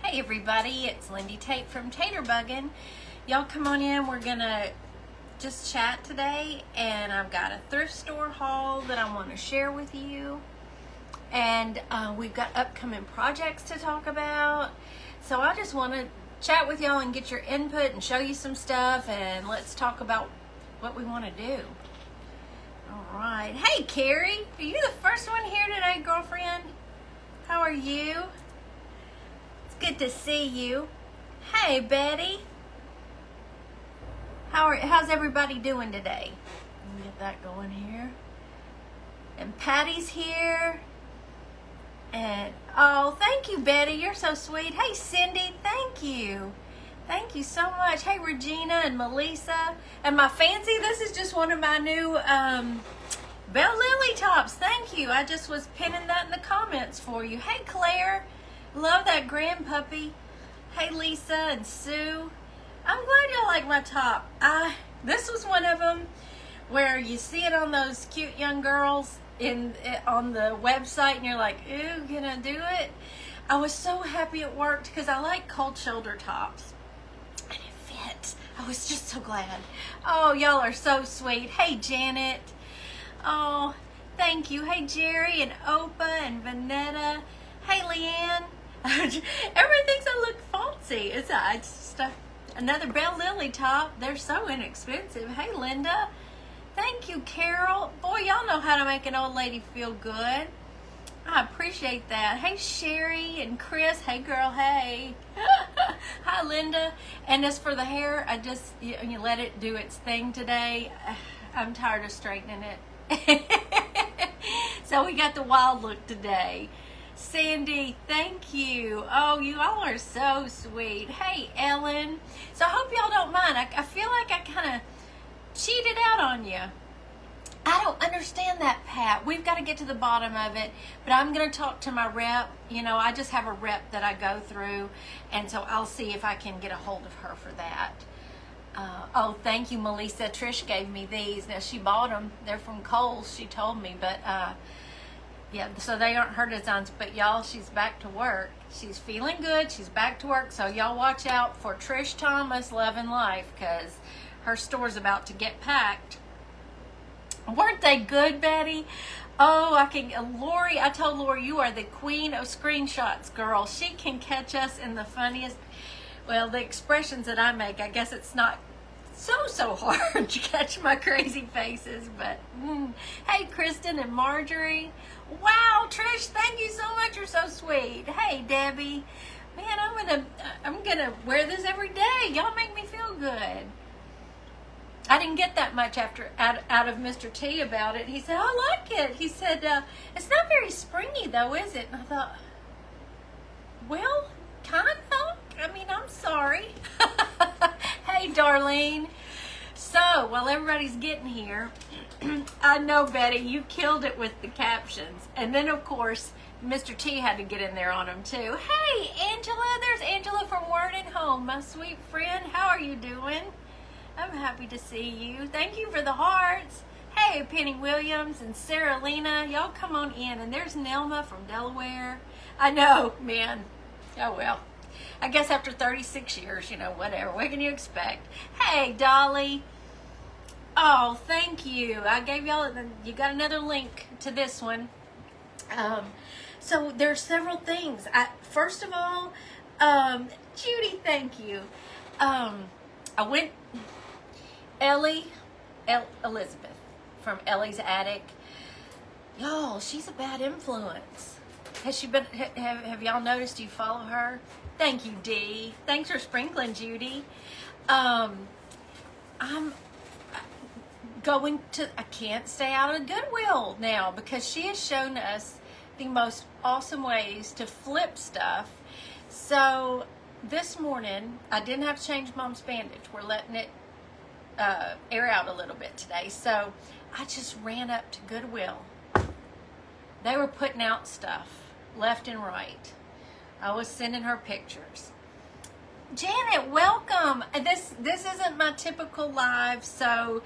Hey everybody, it's Lindy Tate from Taterbuggin. Y'all come on in, we're gonna just chat today, and I've got a thrift store haul that I want to share with you. And we've got upcoming projects to talk about. So I just want to chat with y'all and get your input and show you some stuff, and let's talk about what we want to do. All right. Hey Carrie, are you the first one here today, girlfriend? How are you? Good to see you. Hey Betty. How's everybody doing today? Let me get that going here. And Patty's here. And oh, thank you, Betty. You're so sweet. Hey Cindy, thank you. Thank you so much. Hey Regina and Melissa. And my fancy, this is just one of my new Bell Lily tops. Thank you. I just was pinning that in the comments for you. Hey Claire. Love that grand puppy. Hey Lisa and Sue. I'm glad y'all like my top. This was one of them where you see it on those cute young girls on the website and you're like, ooh, can I do it? I was so happy it worked because I like cold shoulder tops. And it fit. I was just so glad. Oh, y'all are so sweet. Hey Janet. Oh, thank you. Hey Jerry and Opa and Vanetta. Hey Leanne. Everyone thinks I look fancy. It's just another Bell Lily top. They're so inexpensive. Hey, Linda. Thank you, Carol. Boy, y'all know how to make an old lady feel good. I appreciate that. Hey, Sherry and Chris. Hey, girl. Hey. Hi, Linda. And as for the hair, I just you let it do its thing today. I'm tired of straightening it. So we got the wild look today. Sandy, thank you. Oh, you all are so sweet. Hey, Ellen. So I hope y'all don't mind. I feel like I kind of cheated out on you. I don't understand that, Pat. We've got to get to the bottom of it. But I'm going to talk to my rep. You know, I just have a rep that I go through. And so I'll see if I can get a hold of her for that. Oh, thank you, Melissa. Trish gave me these. Now, she bought them. They're from Kohl's, she told me. But, yeah, so they aren't her designs, but y'all, she's back to work. She's feeling good. She's back to work. So y'all watch out for Trish Thomas, Love and Life, because her store's about to get packed. Weren't they good, Betty? Oh, Lori, I told Lori, you are the queen of screenshots, girl. She can catch us in the funniest, well, the expressions that I make, I guess it's not so hard to catch my crazy faces, but hey Kristen and Marjorie. Wow, Trish, thank you so much. You're so sweet. Hey Debbie. Man, I'm gonna wear this every day. Y'all make me feel good. I didn't get that much out of Mr. T about it. He said, I like it. He said, it's not very springy though, is it? And I thought, well, kind of. I mean, I'm sorry. Hey, Darlene. So, while everybody's getting here, I know, Betty, you killed it with the captions. And then, of course, Mr. T had to get in there on them, too. Hey, Angela. There's Angela from Word and Home, my sweet friend. How are you doing? I'm happy to see you. Thank you for the hearts. Hey, Penny Williams and Sarah Lena. Y'all come on in. And there's Nelma from Delaware. I know, man. Oh, well. I guess after 36 years, you know, whatever. What can you expect? Hey, Dolly. Oh, thank you. I gave y'all, you got another link to this one. So there's several things. First of all, Judy, thank you. I went, Elizabeth from Ellie's Attic. Y'all, she's a bad influence. Has she been, have y'all noticed you follow her? Thank you, Dee. Thanks for sprinkling, Judy. I'm going to, I can't stay out of Goodwill now because she has shown us the most awesome ways to flip stuff. So this morning, I didn't have to change Mom's bandage. We're letting it air out a little bit today. So I just ran up to Goodwill. They were putting out stuff left and right. I was sending her pictures. Janet, welcome. This isn't my typical live, so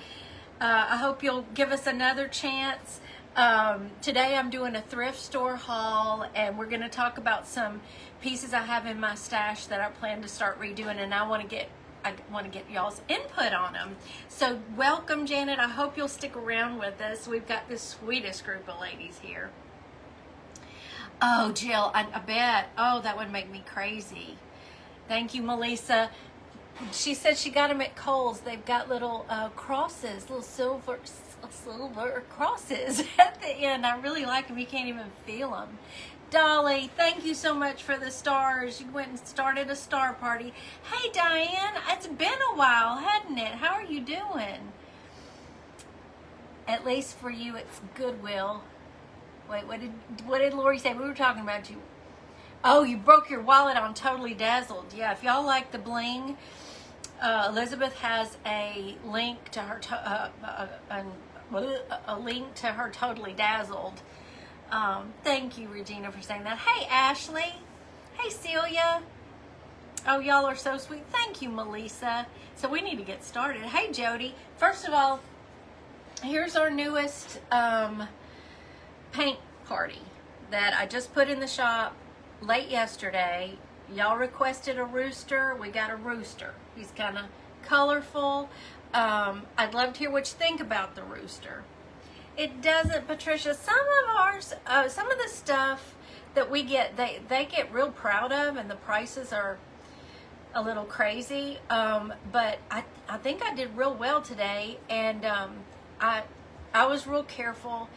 I hope you'll give us another chance. Today I'm doing a thrift store haul, and we're going to talk about some pieces I have in my stash that I plan to start redoing, and I want to get y'all's input on them. So welcome, Janet. I hope you'll stick around with us. We've got the sweetest group of ladies here. Oh, Jill, I bet. Oh, that would make me crazy. Thank you, Melissa. She said she got them at Kohl's. They've got little crosses, little silver crosses at the end. I really like them. You can't even feel them. Dolly, thank you so much for the stars. You went and started a star party. Hey, Diane, it's been a while, hadn't it? How are you doing? At least for you, it's Goodwill. Wait, what did Lori say? We were talking about you. Oh, you broke your wallet on Totally Dazzled. Yeah, if y'all like the bling, Elizabeth has a link to her Totally Dazzled. Thank you, Regina, for saying that. Hey, Ashley. Hey, Celia. Oh, y'all are so sweet. Thank you, Melissa. So we need to get started. Hey, Jody. First of all, here's our newest paint party that I just put in the shop late yesterday. Y'all requested a rooster. We got a rooster. He's kind of colorful. I'd love to hear what you think about the rooster. It doesn't, Patricia. Some of ours, some of the stuff that we get, they get real proud of, and the prices are a little crazy. But I think I did real well today, and I was real careful.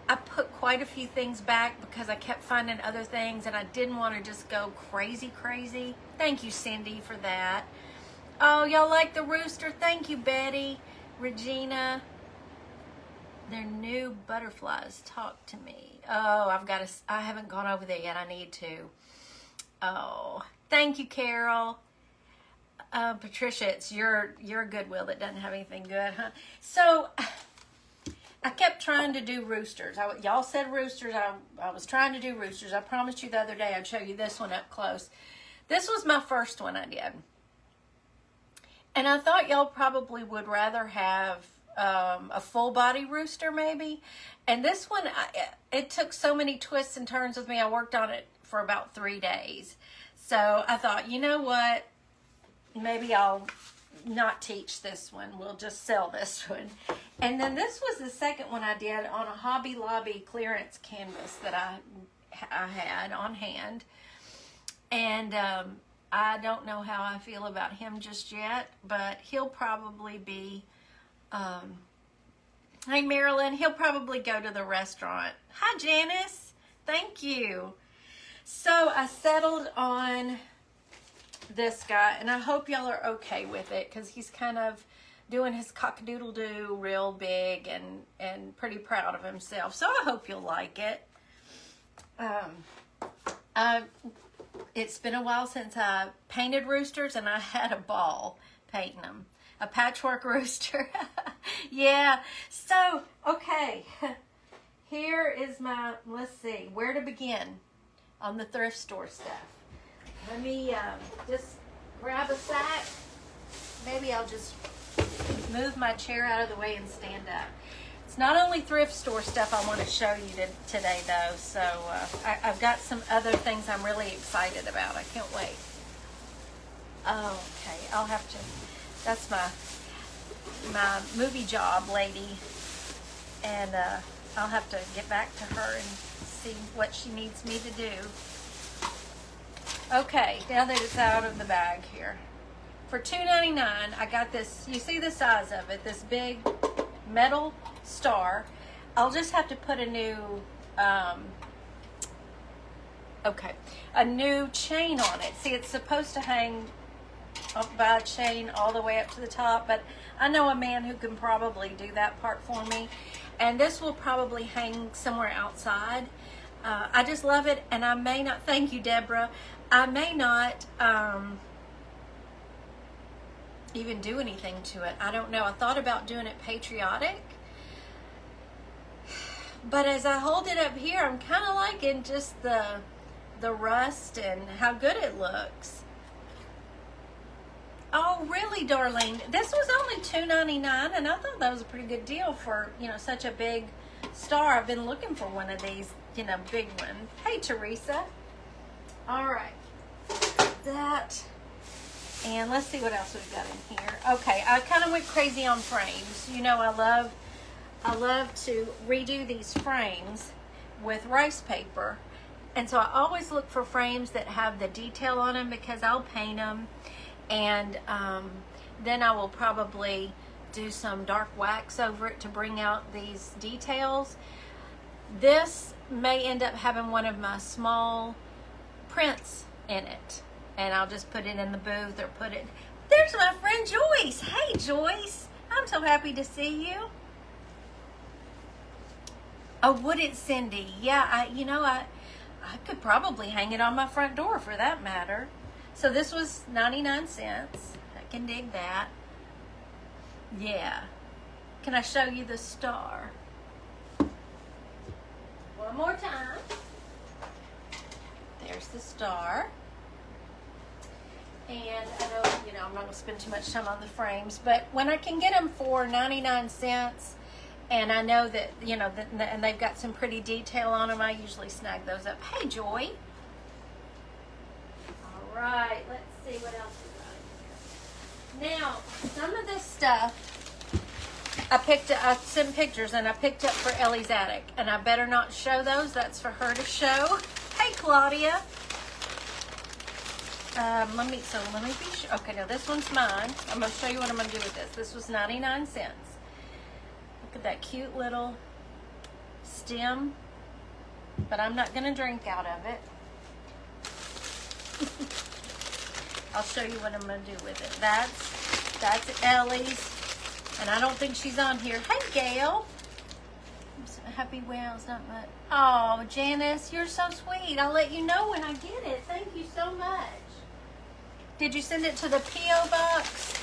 I put quite a few things back because I kept finding other things, and I didn't want to just go crazy. Thank you, Cindy, for that. Oh, y'all like the rooster? Thank you, Betty. Regina. They're new butterflies. Talk to me. Oh, I haven't gone over there yet. I need to. Oh, thank you, Carol. Patricia, it's your Goodwill that doesn't have anything good, huh? So I kept trying to do roosters. Y'all said roosters. I was trying to do roosters. I promised you the other day I'd show you this one up close. This was my first one I did. And I thought y'all probably would rather have a full body rooster maybe. And this one, it took so many twists and turns with me. I worked on it for about 3 days. So I thought, you know what? Maybe I'll not teach this one. We'll just sell this one. And then this was the second one I did on a Hobby Lobby clearance canvas that I had on hand. And I don't know how I feel about him just yet, but he'll probably be, hey Marilyn, he'll probably go to the restaurant. Hi Janice, thank you. So I settled on this guy, and I hope y'all are okay with it, because he's kind of doing his cock-a-doodle-doo real big and pretty proud of himself. So I hope you'll like it. It's been a while since I painted roosters, and I had a ball painting them. A patchwork rooster. Yeah. So, okay. Here is my, let's see, where to begin on the thrift store stuff. Let me just grab a sack. Maybe I'll just move my chair out of the way and stand up. It's not only thrift store stuff I want to show you today, though. So I've got some other things I'm really excited about. I can't wait. Oh, okay. I'll have to. That's my movie job lady, and I'll have to get back to her and see what she needs me to do. Okay, now that it's out of the bag here. For $2.99, I got this, you see the size of it, this big metal star. I'll just have to put a new, a new chain on it. See, it's supposed to hang up by a chain all the way up to the top, but I know a man who can probably do that part for me. And this will probably hang somewhere outside. I just love it, and I may not, thank you, Deborah, I may not even do anything to it. I don't know. I thought about doing it patriotic, but as I hold it up here, I'm kind of liking just the rust and how good it looks. Oh, really, Darlene? This was only $2.99, and I thought that was a pretty good deal for, you know, such a big star. I've been looking for one of these, you know, big one. Hey, Teresa. All right. That. And let's see what else we've got in here. Okay, I kind of went crazy on frames. You know, I love to redo these frames with rice paper. And so I always look for frames that have the detail on them because I'll paint them. And then I will probably do some dark wax over it to bring out these details. This may end up having one of my small prints in it. And I'll just put it in the booth or put it... There's my friend Joyce. Hey, Joyce. I'm so happy to see you. Oh, would it, Cindy? Yeah, I could probably hang it on my front door for that matter. So this was 99 cents. I can dig that. Yeah. Can I show you the star? One more time. There's the star. And I know, you know, I'm not going to spend too much time on the frames, but when I can get them for 99 cents, and I know that, you know, and they've got some pretty detail on them, I usually snag those up. Hey, Joy. All right, let's see what else we got in here. Now, some of this stuff, I sent pictures, and I picked up for Ellie's attic, and I better not show those. That's for her to show. Hey, Claudia. Let me be sure. Okay, now this one's mine. I'm going to show you what I'm going to do with this. This was 99 cents. Look at that cute little stem. But I'm not going to drink out of it. I'll show you what I'm going to do with it. That's Ellie's. And I don't think she's on here. Hey, Gail. I'm so happy. Well, it's not much. Oh, Janice, you're so sweet. I'll let you know when I get it. Thank you so much. Did you send it to the P.O. box?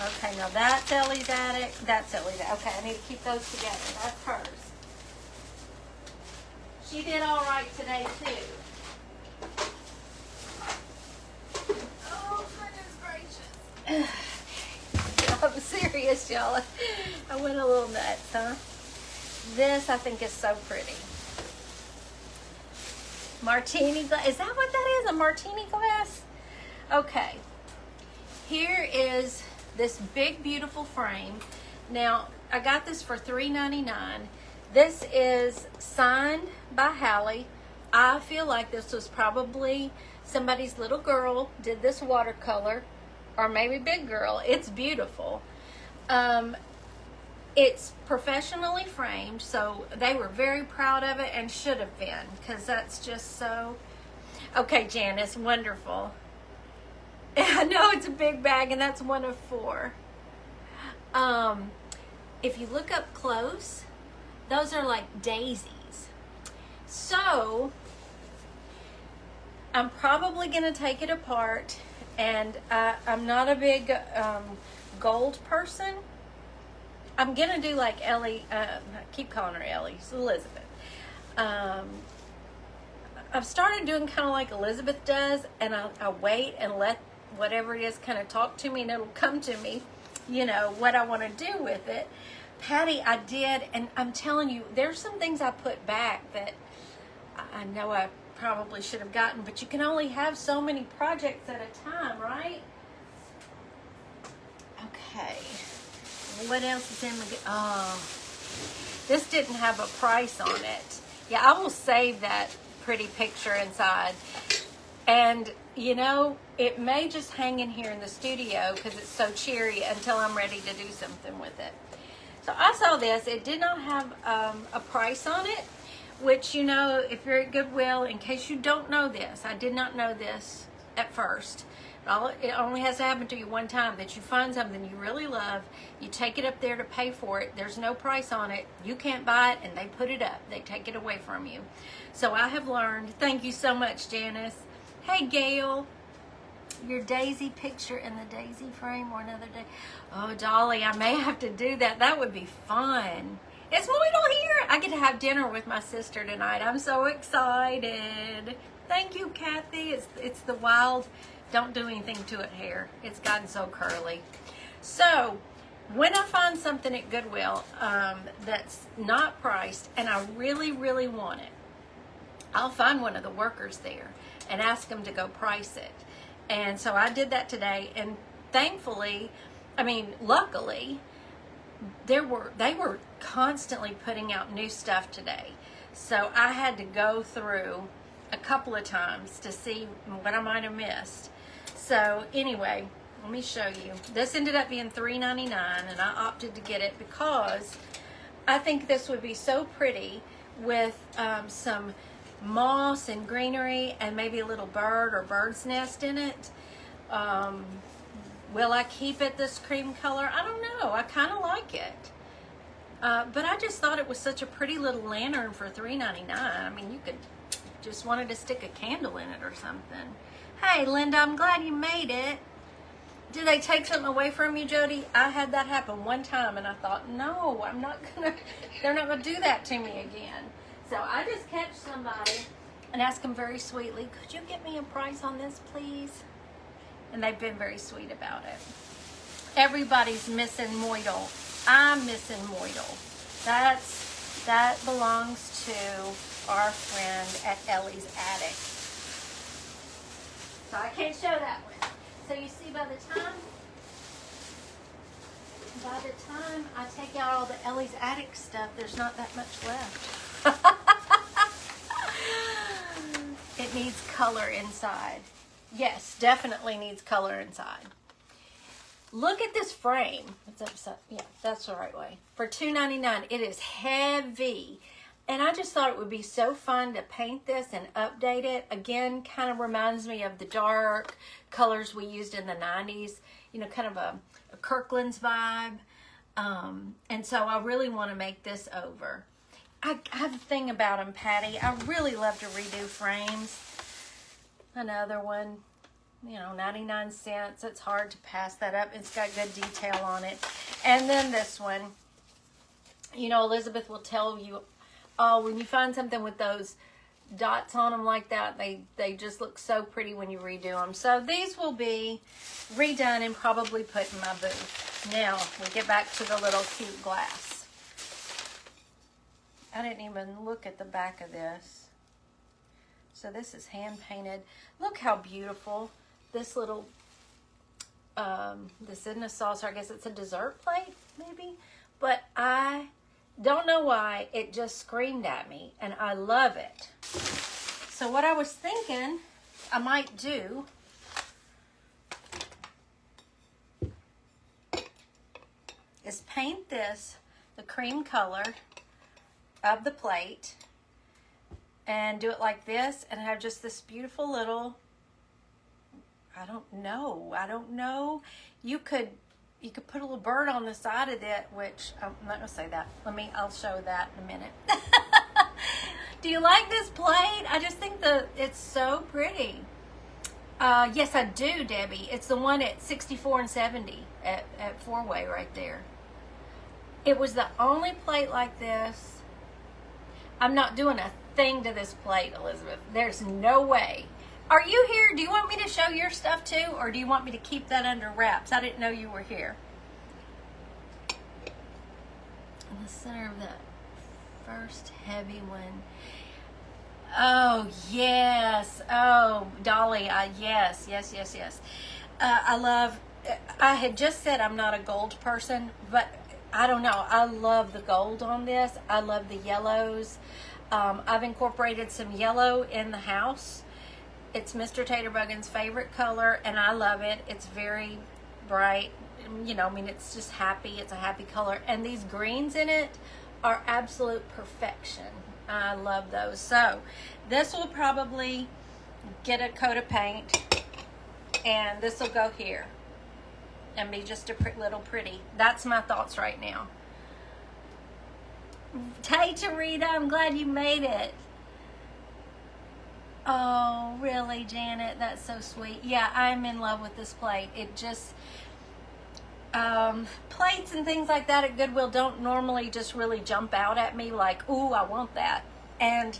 Okay, now that's Ellie's attic. That's Ellie's attic. Okay, I need to keep those together. That's hers. She did all right today, too. Oh, goodness gracious. I'm serious, y'all. I went a little nuts, huh? This, I think, is so pretty. Martini glass. Is that what that is? A martini glass? Okay. Here is this big, beautiful frame. Now, I got this for $3.99. This is signed by Hallie. I feel like this was probably somebody's little girl did this watercolor, or maybe big girl. It's beautiful. It's professionally framed, so they were very proud of it and should have been, because that's just so... Okay, Janice, wonderful. I know it's a big bag, and that's one of 4. If you look up close, those are like daisies. So, I'm probably going to take it apart, and I'm not a big gold person. I'm going to do like Ellie, I keep calling her Ellie, it's Elizabeth. I've started doing kind of like Elizabeth does, and I wait and let whatever it is kind of talk to me, and it'll come to me, you know, what I want to do with it. Patty, I did, and I'm telling you, there's some things I put back that I know I probably should have gotten, but you can only have so many projects at a time, right? Okay. What else is in the... Oh, this didn't have a price on it. Yeah, I will save that pretty picture inside. And, you know, it may just hang in here in the studio because it's so cheery until I'm ready to do something with it. So I saw this. It did not have a price on it, which, you know, if you're at Goodwill, in case you don't know this, I did not know this at first. It only has to happen to you one time, that you find something you really love, you take it up there to pay for it, there's no price on it, you can't buy it, and they put it up. They take it away from you. So I have learned. Thank you so much, Janice. Hey, Gail. Your daisy picture in the daisy frame or another day. Oh, Dolly, I may have to do that. That would be fun. It's Moidle here. I get to have dinner with my sister tonight. I'm so excited. Thank you, Kathy. It's the wild, don't do anything to it hair. It's gotten so curly. So, when I find something at Goodwill that's not priced and I really, really want it, I'll find one of the workers there and ask them to go price it. And so I did that today, and thankfully, luckily, they were constantly putting out new stuff today. So I had to go through a couple of times to see what I might have missed. So anyway, let me show you. This ended up being $3.99, and I opted to get it because I think this would be so pretty with some moss and greenery and maybe a little bird or bird's nest in it. Will I keep it this cream color? I don't know. I kind of like it. But I just thought it was such a pretty little lantern for $3.99. I mean, you could just wanted to stick a candle in it or something. Hey, Linda, I'm glad you made it. Did they take something away from you, Jody? I had that happen one time, and I thought, no, they're not gonna do that to me again. So I just catch somebody and ask them very sweetly, could you get me a price on this, please? And they've been very sweet about it. Everybody's missing Moidle. I'm missing Moidle. That belongs to our friend at Ellie's Attic. So I can't show that one. So you see, by the time I take out all the Ellie's Attic stuff, there's not that much left. It needs color inside. Yes, definitely needs color inside. Look at this frame. It's upside. Yeah, that's the right way. For $2.99, it is heavy. And I just thought it would be so fun to paint this and update it. Again, kind of reminds me of the dark colors we used in the 90s. You know, kind of a Kirkland's vibe. And so I really want to make this over. I have a thing about them, Patty. I really love to redo frames. Another one, you know, 99 cents. It's hard to pass that up. It's got good detail on it. And then this one, you know, Elizabeth will tell you, oh, when you find something with those dots on them like that, they just look so pretty when you redo them. So these will be redone and probably put in my booth. Now, we get back to the little cute glass. I didn't even look at the back of this. So this is hand painted. Look how beautiful this little, this isn't a saucer. I guess it's a dessert plate, maybe. But I don't know why, it just screamed at me, and I love it. So what I was thinking I might do is paint this the cream color of the plate and do it like this and have just this beautiful little, I don't know. You could put a little bird on the side of it, which I'm not gonna say that. I'll show that in a minute. Do you like this plate? I just think it's so pretty. Yes, I do, Debbie. It's the one at 64 and 70 at Four-Way right there. It was the only plate like this. I'm not doing a thing to this plate, Elizabeth. There's no way. Are you here? Do you want me to show your stuff too, or do you want me to keep that under wraps? I didn't know you were here. In the center of that first heavy one. Oh, yes. Oh, Dolly, yes. I had just said I'm not a gold person, but I don't know. I love the gold on this. I love the yellows. I've incorporated some yellow in the house. It's Mr. Taterbuggin's favorite color, and I love it. It's very bright. You know, I mean, it's just happy. It's a happy color. And these greens in it are absolute perfection. I love those. So this will probably get a coat of paint, and this will go here and be just a little pretty. That's my thoughts right now. Tate, Rita, I'm glad you made it. Oh, really, Janet? That's so sweet. Yeah, I'm in love with this plate. It just, plates and things like that at Goodwill don't normally just really jump out at me like, ooh, I want that. And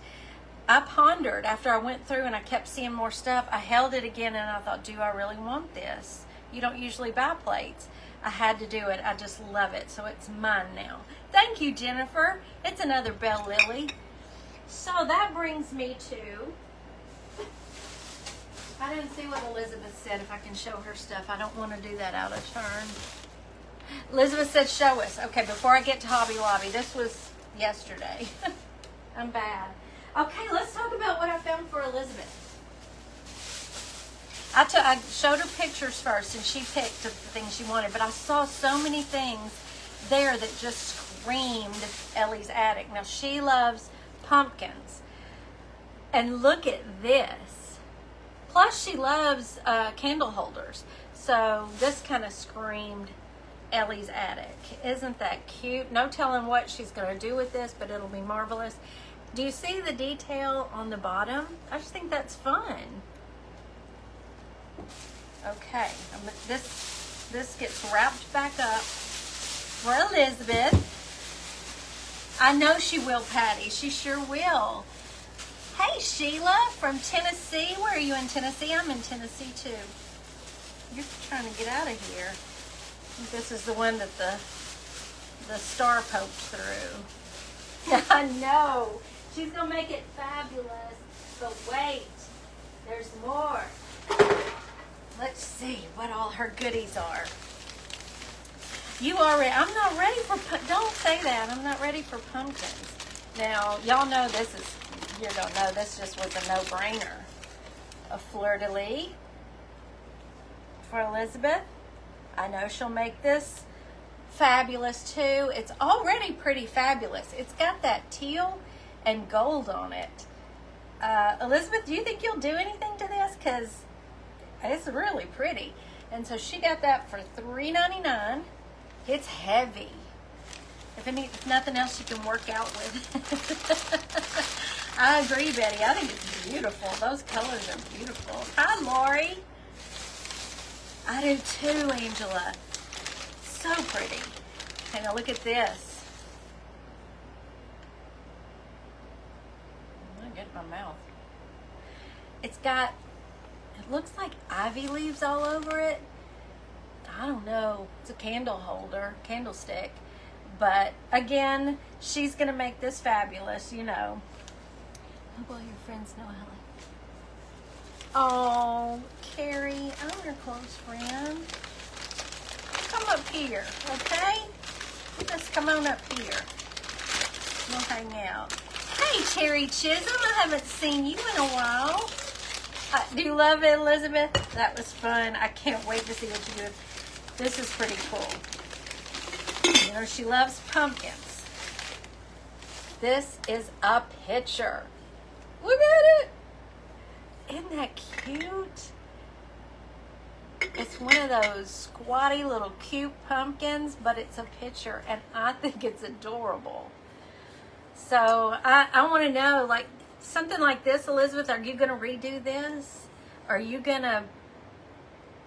I pondered after I went through and I kept seeing more stuff. I held it again and I thought, do I really want this? You don't usually buy plates. I had to do it. I just love it. So it's mine now. Thank you, Jennifer. It's another Bell Lily. So that brings me to, I didn't see what Elizabeth said, if I can show her stuff. I don't want to do that out of turn. Elizabeth said, show us. Okay, before I get to Hobby Lobby, this was yesterday. I'm bad. Okay, let's talk about what I found for Elizabeth. I showed her pictures first, and she picked the things she wanted, but I saw so many things there that just screamed Ellie's attic. Now, she loves pumpkins. And look at this. Plus, she loves candle holders. So, this kind of screamed Ellie's attic. Isn't that cute? No telling what she's going to do with this, but it'll be marvelous. Do you see the detail on the bottom? I just think that's fun. Okay, this gets wrapped back up for Elizabeth. I know she will, Patty. She sure will. Hey, Sheila from Tennessee. Where are you in Tennessee? I'm in Tennessee, too. You're trying to get out of here. This is the one that the star poked through. I know. She's going to make it fabulous. But wait, there's more. Let's see what all her goodies are. You already, I'm not ready for, don't say that. I'm not ready for pumpkins. Now, y'all know this is, you don't know, this just was a no-brainer. A fleur-de-lis for Elizabeth. I know she'll make this fabulous too. It's already pretty fabulous. It's got that teal and gold on it. Elizabeth, do you think you'll do anything to this? Because it's really pretty. And so she got that for $3.99. It's heavy. If nothing else, you can work out with. I agree, Betty. I think it's beautiful. Those colors are beautiful. Hi, Lori. I do too, Angela. So pretty. Okay, now look at this. I'm gonna get in my mouth. It's got, it looks like ivy leaves all over it. I don't know. It's a candle holder, candlestick. But again, she's going to make this fabulous, you know. Hope all your friends know Ellie. Oh, Carrie, I'm your close friend. Come up here, okay? Just come on up here. We'll hang out. Hey, Terry Chisholm, I haven't seen you in a while. Do you love it, Elizabeth? That was fun. I can't wait to see what you do. This is pretty cool. You know, she loves pumpkins. This is a picture. Look at it. Isn't that cute? It's one of those squatty little cute pumpkins, but it's a picture, and I think it's adorable. So I want to know, like, something like this, Elizabeth, are you going to redo this? Are you going to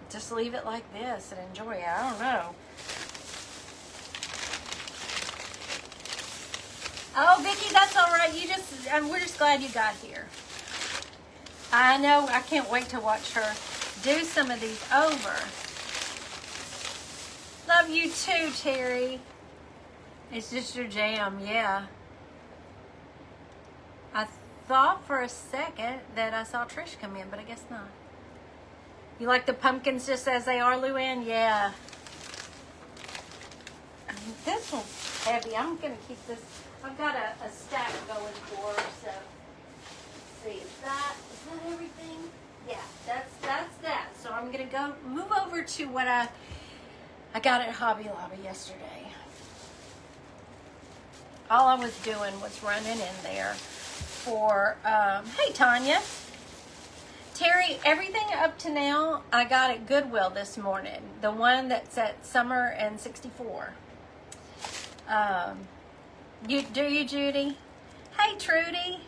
just leave it like this and enjoy it? I don't know. Oh, Vicki, that's all right. We're just glad you got here. I know. I can't wait to watch her do some of these over. Love you too, Terry. It's just your jam, yeah. I thought for a second that I saw Trish come in, but I guess not. You like the pumpkins just as they are, Luann? Yeah. This one's heavy. I'm going to keep this. I've got a stack going for her, so let's see. Is that everything? Yeah, that's that. So I'm going to go move over to what I got at Hobby Lobby yesterday. All I was doing was running in there for, hey, Tanya. Terry, everything up to now, I got at Goodwill this morning. The one that's at Summer and 64. Do you, Judy? Hey, Trudy.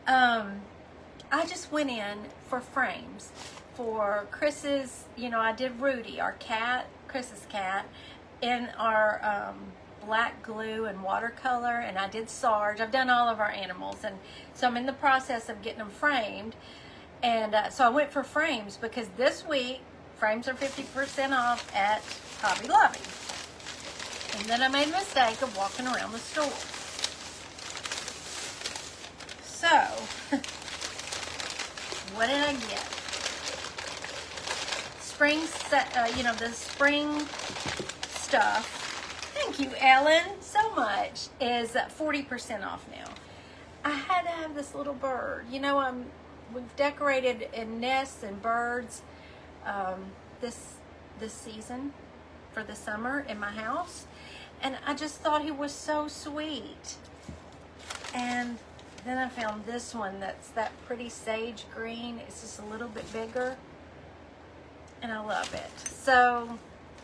I just went in for frames for Chris's, you know, I did Rudy, our cat, Chris's cat, in our black glue and watercolor, and I did Sarge. I've done all of our animals, and so I'm in the process of getting them framed. And so I went for frames because this week Frames are 50% off at Hobby Lobby. And then I made a mistake of walking around the store. So, what did I get? Spring, the spring stuff. Thank you, Ellen, so much. Is 40% off now. I had to have this little bird. You know, we've decorated in nests and birds this season for the summer in my house, and I just thought he was so sweet. And then I found this one that's that pretty sage green. It's just a little bit bigger, and I love it. So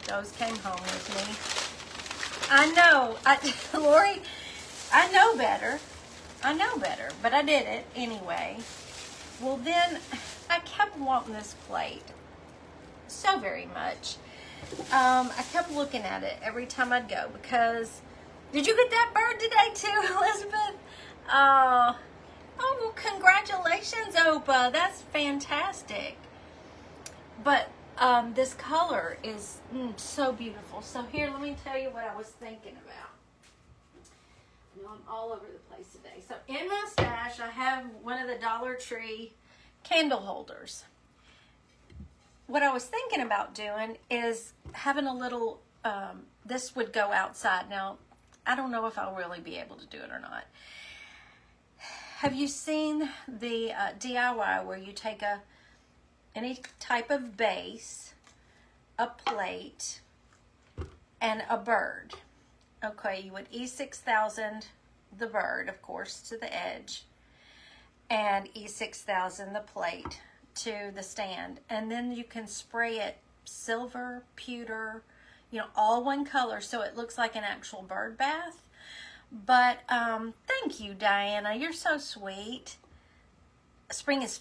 those came home with me. I know, Lori, I know better, but I did it anyway. Well, then I kept wanting this plate so very much. I kept looking at it every time I'd go because, did you get that bird today too, Elizabeth? Oh, well, congratulations, Opa. That's fantastic. But this color is so beautiful. So here, let me tell you what I was thinking about. I know I'm all over the place today. So in my stash, I have one of the Dollar Tree candle holders. What I was thinking about doing is having a little, this would go outside. Now, I don't know if I'll really be able to do it or not. Have you seen the DIY where you take any type of base, a plate, and a bird? Okay, you would E6000 the bird, of course, to the edge, and E6000 the plate to the stand, and then you can spray it silver, pewter, all one color, so it looks like an actual bird bath. But thank you, Diana, you're so sweet. Spring is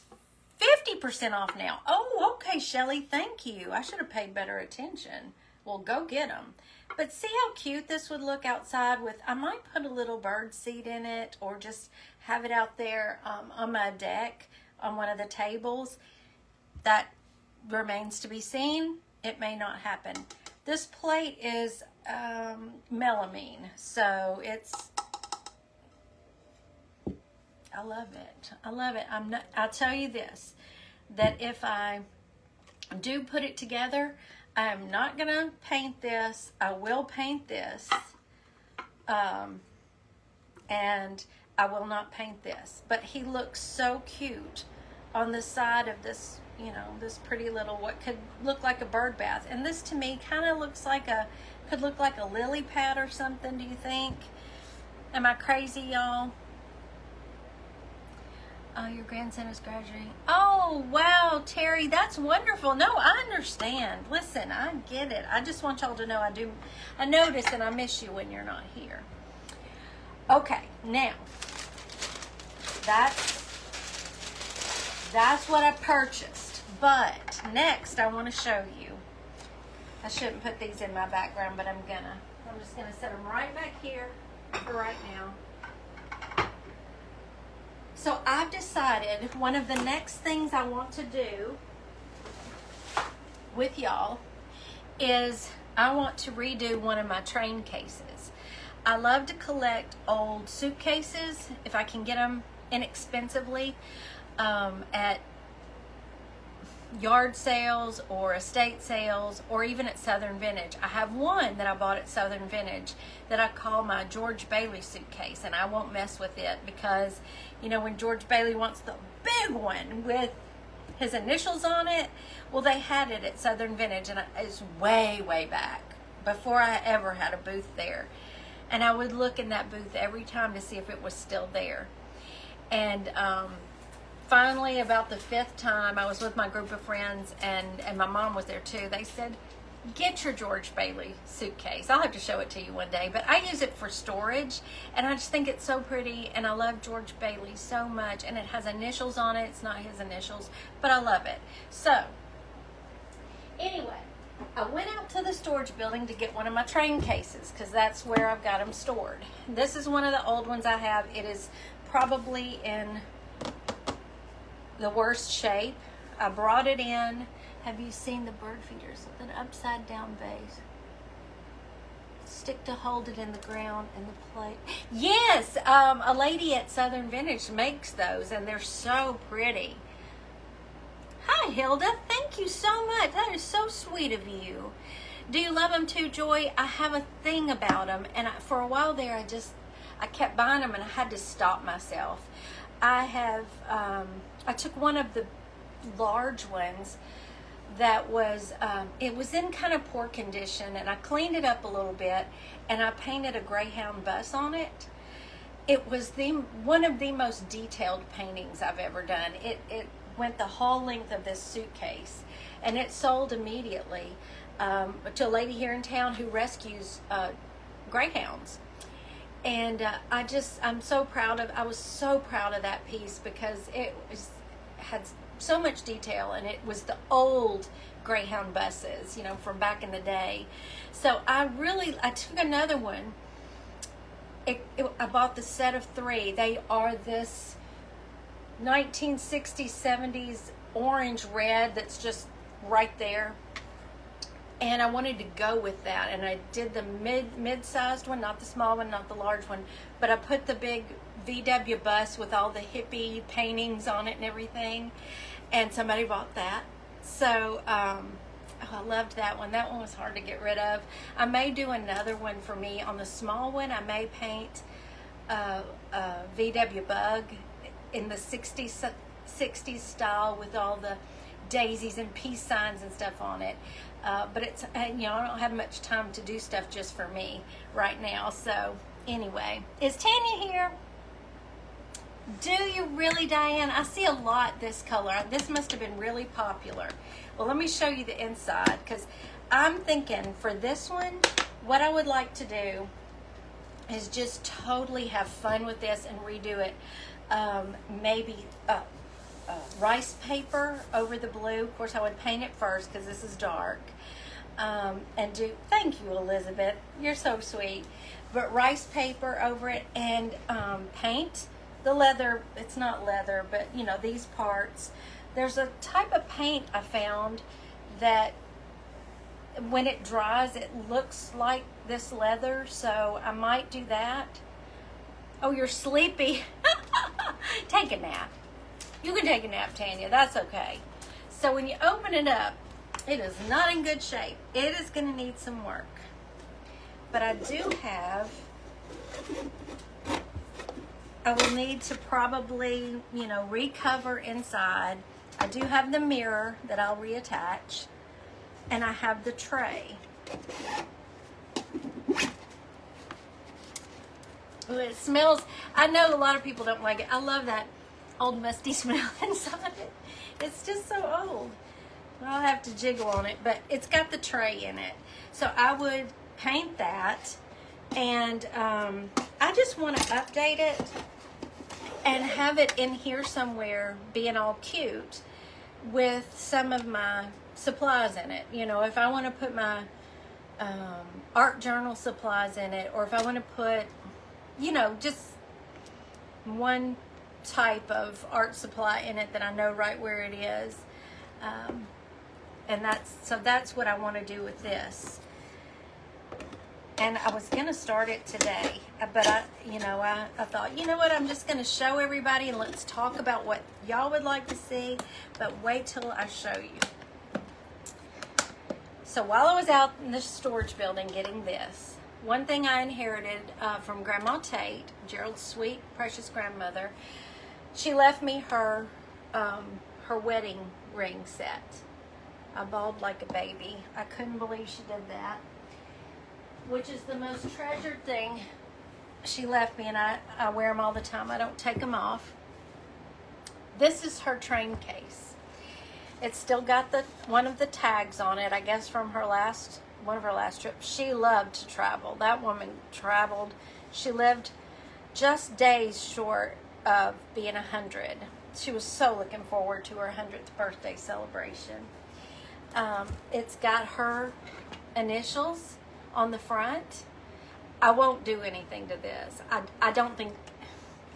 50% off now. Oh, okay, Shelly, thank you. I should have paid better attention. Well, go get them. But see how cute this would look outside with, I might put a little bird seat in it, or just have it out there on my deck on one of the tables. That remains to be seen. It may not happen. This plate is melamine, so I love it. I love it. I'll tell you this, that if I do put it together, I'm not gonna paint this. I will paint this, and I will not paint this. But he looks so cute on the side of this, this pretty little, what could look like a bird bath. And this to me kind of looks like could look like a lily pad or something, do you think? Am I crazy, y'all? Oh, your grandson is graduating. Oh, wow, Terry, that's wonderful. No, I understand. Listen, I get it. I just want y'all to know I notice and I miss you when you're not here. Okay, now, that's what I purchased. But next, I want to show you. I shouldn't put these in my background, but I'm just gonna set them right back here for right now. So I've decided one of the next things I want to do with y'all is I want to redo one of my train cases. I love to collect old suitcases if I can get them inexpensively at yard sales or estate sales, or even at Southern Vintage. I have one that I bought at Southern Vintage that I call my George Bailey suitcase, and I won't mess with it because, when George Bailey wants the big one with his initials on it, well, they had it at Southern Vintage, and it's way, way back before I ever had a booth there. And I would look in that booth every time to see if it was still there. And finally, about the 5th time, I was with my group of friends, and my mom was there too. They said, get your George Bailey suitcase. I'll have to show it to you one day, but I use it for storage, and I just think it's so pretty, and I love George Bailey so much, and it has initials on it. It's not his initials, but I love it. So, anyway, I went out to the storage building to get one of my train cases, because that's where I've got them stored. This is one of the old ones I have. It is probably in the worst shape. I brought it in. Have you seen the bird feeders with an upside down base? Stick to hold it in the ground and the plate. Yes, a lady at Southern Vintage makes those, and they're so pretty. Hi, Hilda. Thank you so much. That is so sweet of you. Do you love them too, Joy? I have a thing about them, and for a while there, I kept buying them, and I had to stop myself. I took one of the large ones that was, it was in kind of poor condition, and I cleaned it up a little bit, and I painted a Greyhound bus on it. It was one of the most detailed paintings I've ever done. It went the whole length of this suitcase, and it sold immediately to a lady here in town who rescues greyhounds. And I'm so proud I was so proud of that piece, because had so much detail, and it was the old Greyhound buses, from back in the day. So I took another one. I bought the set of 3. They are this 1960s, 70s orange red that's just right there. And I wanted to go with that, and I did the mid-sized one, not the small one, not the large one, but I put the big VW bus with all the hippie paintings on it and everything, and somebody bought that. So I loved that one. That one was hard to get rid of. I may do another one for me. On the small one, I may paint a VW Bug in the 60s style with all the daisies and peace signs and stuff on it. But it's, I don't have much time to do stuff just for me right now. So anyway, is Tanya here? Do you really, Diane? I see a lot this color. This must have been really popular. Well, let me show you the inside, because I'm thinking for this one, what I would like to do is just totally have fun with this and redo it. Maybe rice paper over the blue. Of course, I would paint it first because this is dark. And thank you, Elizabeth. You're so sweet. But rice paper over it, and paint the leather. It's not leather, but these parts. There's a type of paint I found that when it dries, it looks like this leather. So I might do that. Oh, you're sleepy. Take a nap. You can take a nap, Tanya. That's okay. So when you open it up, it is not in good shape. It is going to need some work. But I do have, I will need to probably, recover inside. I do have the mirror that I'll reattach. And I have the tray. Ooh, it smells, I know a lot of people don't like it. I love that old musty smell inside it. It's just so old. I'll have to jiggle on it, but it's got the tray in it. So I would paint that, and I just want to update it and have it in here somewhere being all cute with some of my supplies in it. If I want to put my art journal supplies in it, or if I want to put, just one type of art supply in it that I know right where it is. And that's what I want to do with this. And I was going to start it today, but I thought, you know what, I'm just going to show everybody and let's talk about what y'all would like to see, but wait till I show you. So while I was out in the storage building getting this, one thing I inherited from Grandma Tate, Gerald's sweet, precious grandmother, she left me her wedding ring set. I bawled like a baby. I couldn't believe she did that. Which is the most treasured thing she left me, and I wear them all the time. I don't take them off. This is her train case. It's still got one of the tags on it, I guess from one of her last trips. She loved to travel. That woman traveled. She lived just days short of being 100. She was so looking forward to her 100th birthday celebration. It's got her initials on the front. I won't do anything to this. I don't think,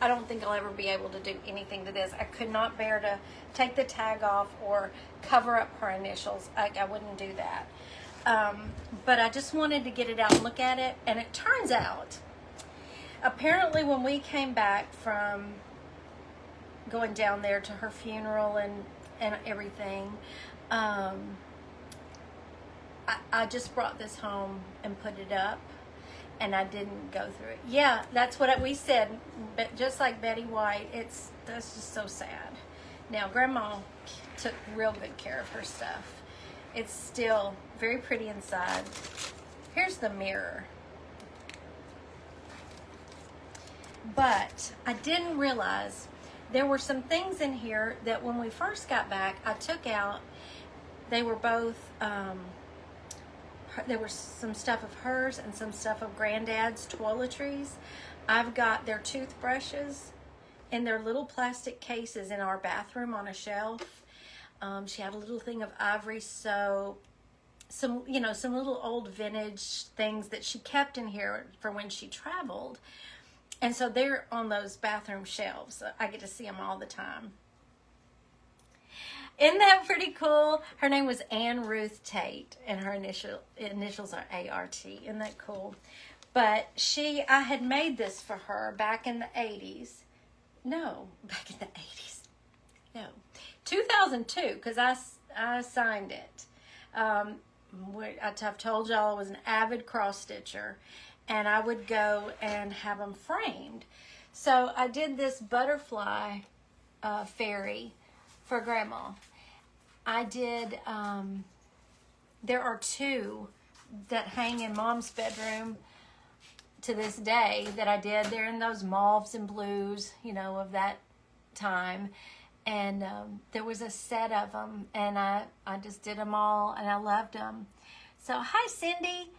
I don't think I'll ever be able to do anything to this. I could not bear to take the tag off or cover up her initials. I wouldn't do that. But I just wanted to get it out and look at it. And it turns out, apparently when we came back from going down there to her funeral and everything, I just brought this home and put it up. And I didn't go through it. Yeah, that's what we said. But just like Betty White, that's just so sad. Now, Grandma took real good care of her stuff. It's still very pretty inside. Here's the mirror. But I didn't realize there were some things in here that when we first got back, I took out. They were both... there was some stuff of hers and some stuff of Granddad's toiletries. I've got their toothbrushes in their little plastic cases in our bathroom on a shelf. She had a little thing of Ivory soap, some little old vintage things that she kept in here for when she traveled. And so they're on those bathroom shelves. I get to see them all the time. Isn't that pretty cool? Her name was Anne Ruth Tate, and her initials are A-R-T. Isn't that cool? But I had made this for her back in the 80s. No, back in the 80s. No, 2002, because I signed it. I've told y'all I was an avid cross-stitcher, and I would go and have them framed. So I did this butterfly fairy for Grandma. I did, there are two that hang in Mom's bedroom to this day that I did. They're in those mauves and blues, of that time. And there was a set of them, and I just did them all, and I loved them. So, hi, Cindy.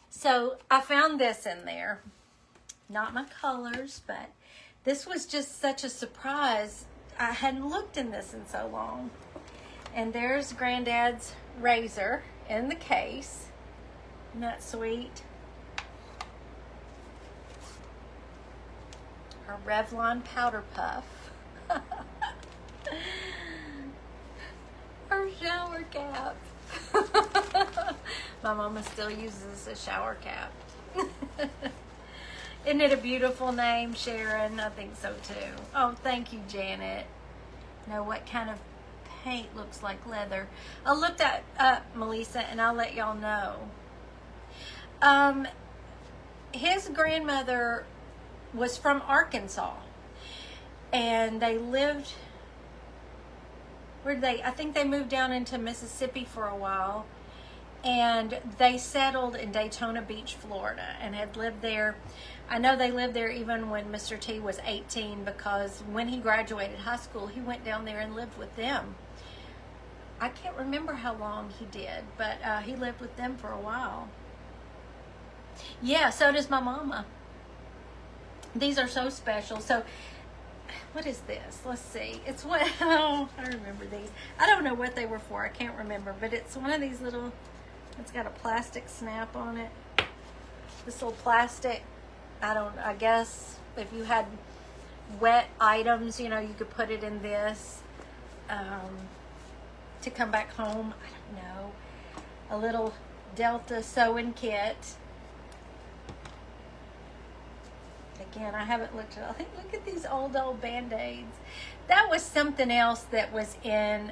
So, I found this in there. Not my colors, but this was just such a surprise. I hadn't looked in this in so long. And there's Granddad's razor in the case. Isn't that sweet? Her Revlon powder puff. Her shower cap. My mama still uses a shower cap. Isn't it a beautiful name, Sharon? I think so too. Oh, thank you, Janet. Know what kind of paint looks like leather? I'll look that up, Melissa, and I'll let y'all know. His grandmother was from Arkansas, and they lived, I think they moved down into Mississippi for a while, and they settled in Daytona Beach, Florida, and had lived there. I know they lived there even when Mr. T was 18, because when he graduated high school, he went down there and lived with them. I can't remember how long he did, but he lived with them for a while. Yeah, so does my mama. These are so special. So, what is this? Let's see. It's what, oh, I remember these. I don't know what they were for. I can't remember, but it's one of these little, it's got a plastic snap on it. This little plastic, I guess if you had wet items, you could put it in this to come back home. I don't know. A little Delta sewing kit. Again, I haven't looked at it. I think, look at these old Band-Aids. That was something else that was in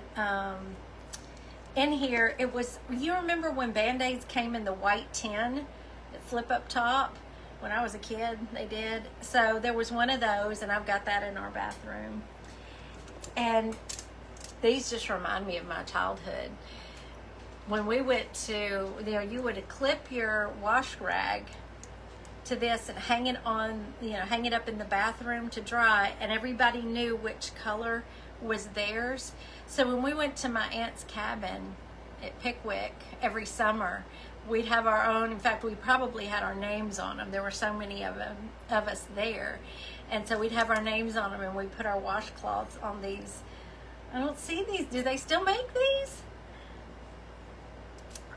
here. It was, you remember when Band-Aids came in the white tin that flip up top? When I was a kid, they did. So there was one of those, and I've got that in our bathroom. And these just remind me of my childhood. When we went to, you would clip your wash rag to this and hang it on, hang it up in the bathroom to dry, and everybody knew which color was theirs. So when we went to my aunt's cabin at Pickwick every summer, we'd have our own. In fact, we probably had our names on them. There were so many of us there. And so we'd have our names on them, and we put our washcloths on these. I don't see these. Do they still make these?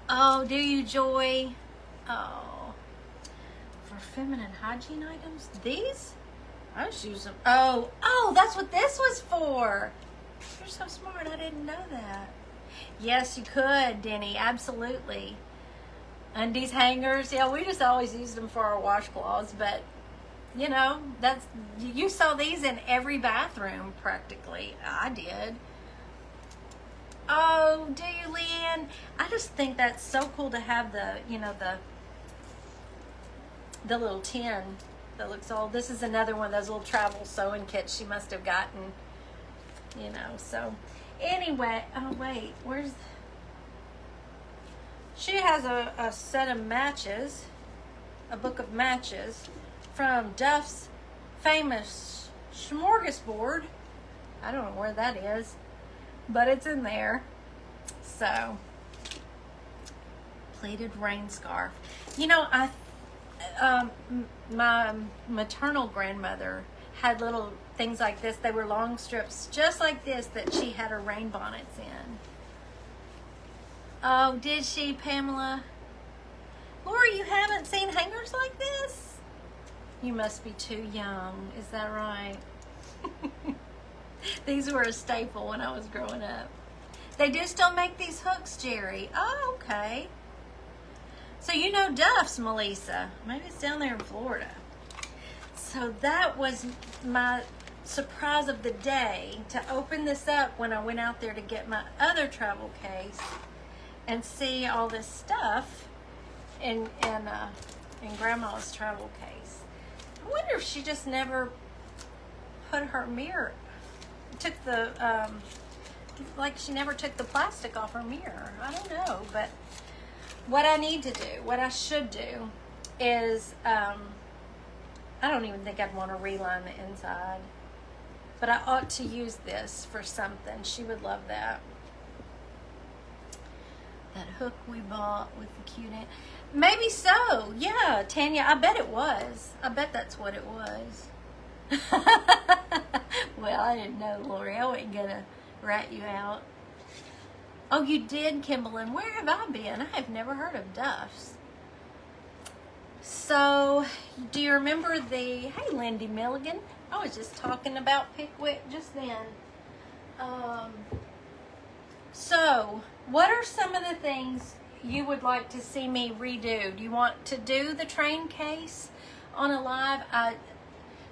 Oh, do you, Joy? Oh. For feminine hygiene items? These? I just use them. Oh, that's what this was for. You're so smart. I didn't know that. Yes, you could, Denny. Absolutely. Undies hangers. Yeah, we just always used them for our washcloths, but you know, you saw these in every bathroom practically. I did. Oh, do you, Leanne? I just think that's so cool to have the little tin that looks old. This is another one of those little travel sewing kits she must have gotten, so anyway. Oh wait, she has a set of matches, a book of matches from Duff's famous smorgasbord. I don't know where that is, but it's in there. So, pleated rain scarf. My maternal grandmother had little things like this. They were long strips just like this that she had her rain bonnets in. Oh, did she, Pamela? Laura, you haven't seen hangers like this? You must be too young. Is that right? These were a staple when I was growing up. They do still make these hooks, Jerry. Oh, okay. So you know Duff's, Melissa. Maybe it's down there in Florida. So that was my surprise of the day, to open this up when I went out there to get my other travel case and see all this stuff in Grandma's travel case. I wonder if she just never put her mirror, took the, like she never took the plastic off her mirror. I don't know, but what I need to do, what I should do is, I don't even think I'd want to reline the inside, but I ought to use this for something. She would love that. That hook we bought with the cute ant. Maybe so. Yeah, Tanya, I bet it was. I bet that's what it was. Well, I didn't know, Lori. I wasn't going to rat you out. Oh, you did, Kimberlyn. Where have I been? I have never heard of Duff's. So, do you remember hey, Lindy Milligan. I was just talking about Pickwick just then. So, what are some of the things you would like to see me redo? Do you want to do the train case on a live?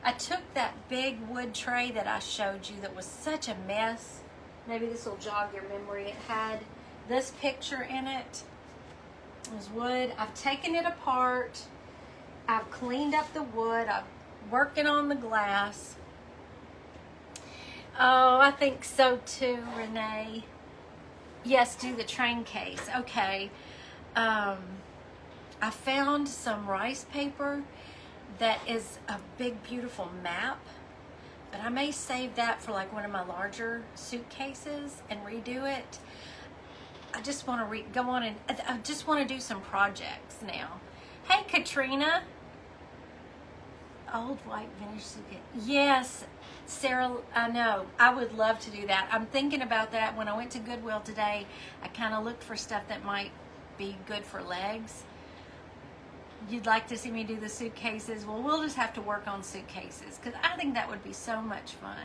I took that big wood tray that I showed you that was such a mess. Maybe this will jog your memory. It had this picture in it. It was wood. I've taken it apart. I've cleaned up the wood. I'm working on the glass. Oh, I think so too, Renee. Yes, do the train case. Okay. I found some rice paper that is a big, beautiful map, but I may save that for like one of my larger suitcases and redo it. I just want to go on and I just want to do some projects now. Hey, Katrina. Old white vintage suitcase. Yes, Sarah, I know. I would love to do that. I'm thinking about that. When I went to Goodwill today, I kind of looked for stuff that might be good for legs. You'd like to see me do the suitcases? Well, we'll just have to work on suitcases because I think that would be so much fun.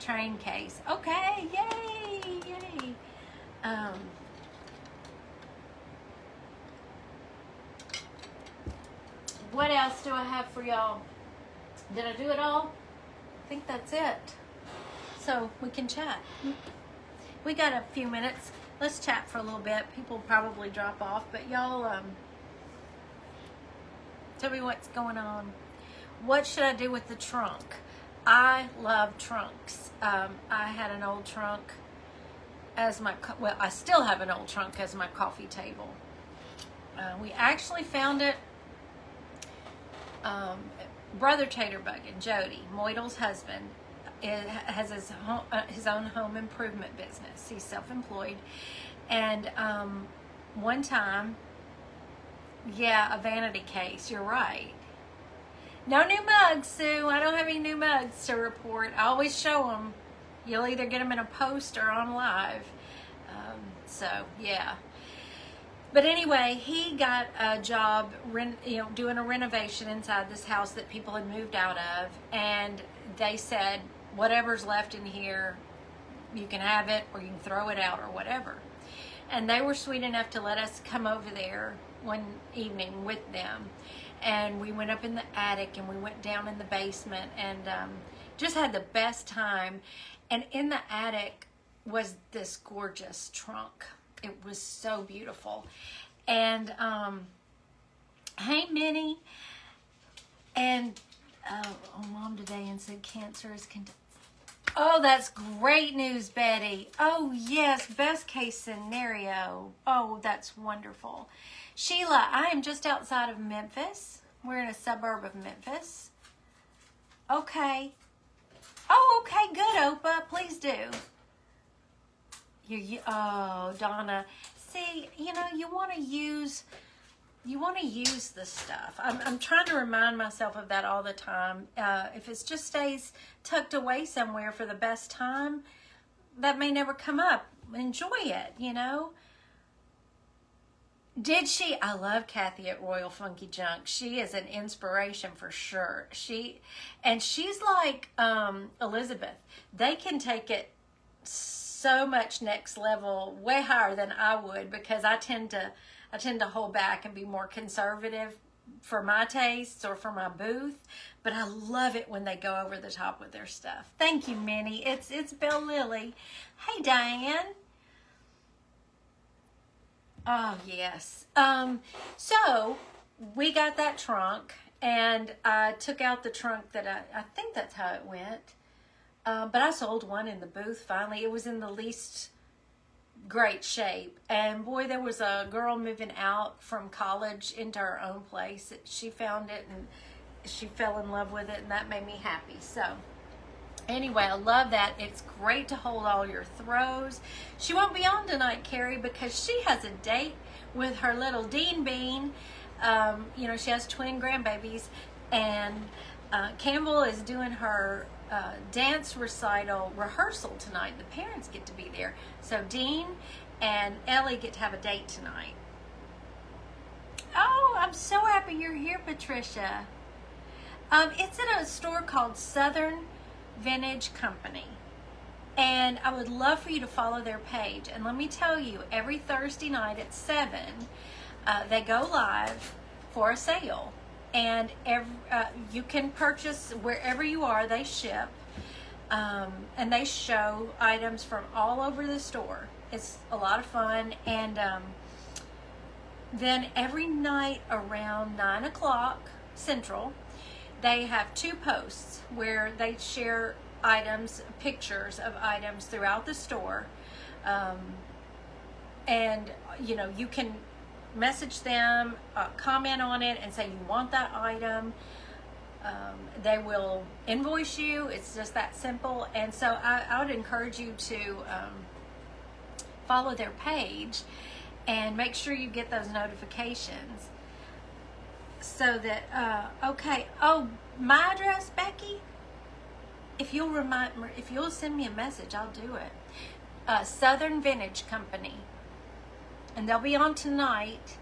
Train case. Okay, yay, yay. What else do I have for y'all? Did I do it all? I think that's it. So we can chat. We got a few minutes. Let's chat for a little bit. People probably drop off, but y'all tell me what's going on. What should I do with the trunk? I love trunks. I had an old trunk as my, well, I still have an old trunk as my coffee table. We actually found it. Brother Taterbug and Jody, Moidle's husband, has his own home improvement business. He's self-employed. And one time, yeah, a vanity case, you're right. No new mugs, Sue. I don't have any new mugs to report. I always show them. You'll either get them in a post or on live. So, yeah. But anyway, he got a job, doing a renovation inside this house that people had moved out of, and they said, whatever's left in here, you can have it or you can throw it out or whatever. And they were sweet enough to let us come over there one evening with them. And we went up in the attic and we went down in the basement and just had the best time. And in the attic was this gorgeous trunk. It was so beautiful. And hey, Minnie. And Mom today and said cancer is Oh, that's great news, Betty. Oh, yes, best case scenario. Oh, that's wonderful. Sheila, I am just outside of Memphis. We're in a suburb of Memphis. Okay. Oh, okay, good, Opa. Please do. Oh, Donna. See, you want to use the stuff. I'm trying to remind myself of that all the time. If it just stays tucked away somewhere for the best time, that may never come up. Enjoy it, Did she? I love Kathy at Royal Funky Junk. She is an inspiration for sure. She's like Elizabeth. They can take it so much next level, way higher than I would, because I tend to hold back and be more conservative for my tastes or for my booth, but I love it when they go over the top with their stuff. Thank you, Minnie. It's Belle Lily. Hey, Diane. Oh, yes. So we got that trunk, and I took out the trunk that I think that's how it went. But I sold one in the booth finally. It was in the least great shape, and boy, there was a girl moving out from college into her own place. She found it and she fell in love with it, and that made me happy. So anyway, I love that. It's great to hold all your throws. She won't be on tonight, Carrie, because she has a date with her little Dean Bean. She has twin grandbabies, and Campbell is doing her dance recital rehearsal tonight. The parents get to be there. So Dean and Ellie get to have a date tonight. Oh, I'm so happy you're here, Patricia. It's at a store called Southern Vintage Company. And I would love for you to follow their page. And let me tell you, every Thursday night at 7, they go live for a sale. And you can purchase wherever you are. They ship, and they show items from all over the store. It's a lot of fun. And then every night around 9 o'clock Central, they have 2 posts where they share items, pictures of items throughout the store, and you can message them, comment on it, and say you want that item. They will invoice you. It's just that simple. And so I would encourage you to follow their page and make sure you get those notifications so that okay. Oh, my address, Becky, if you'll send me a message, I'll do it. Southern Vintage Company. And they'll be on tonight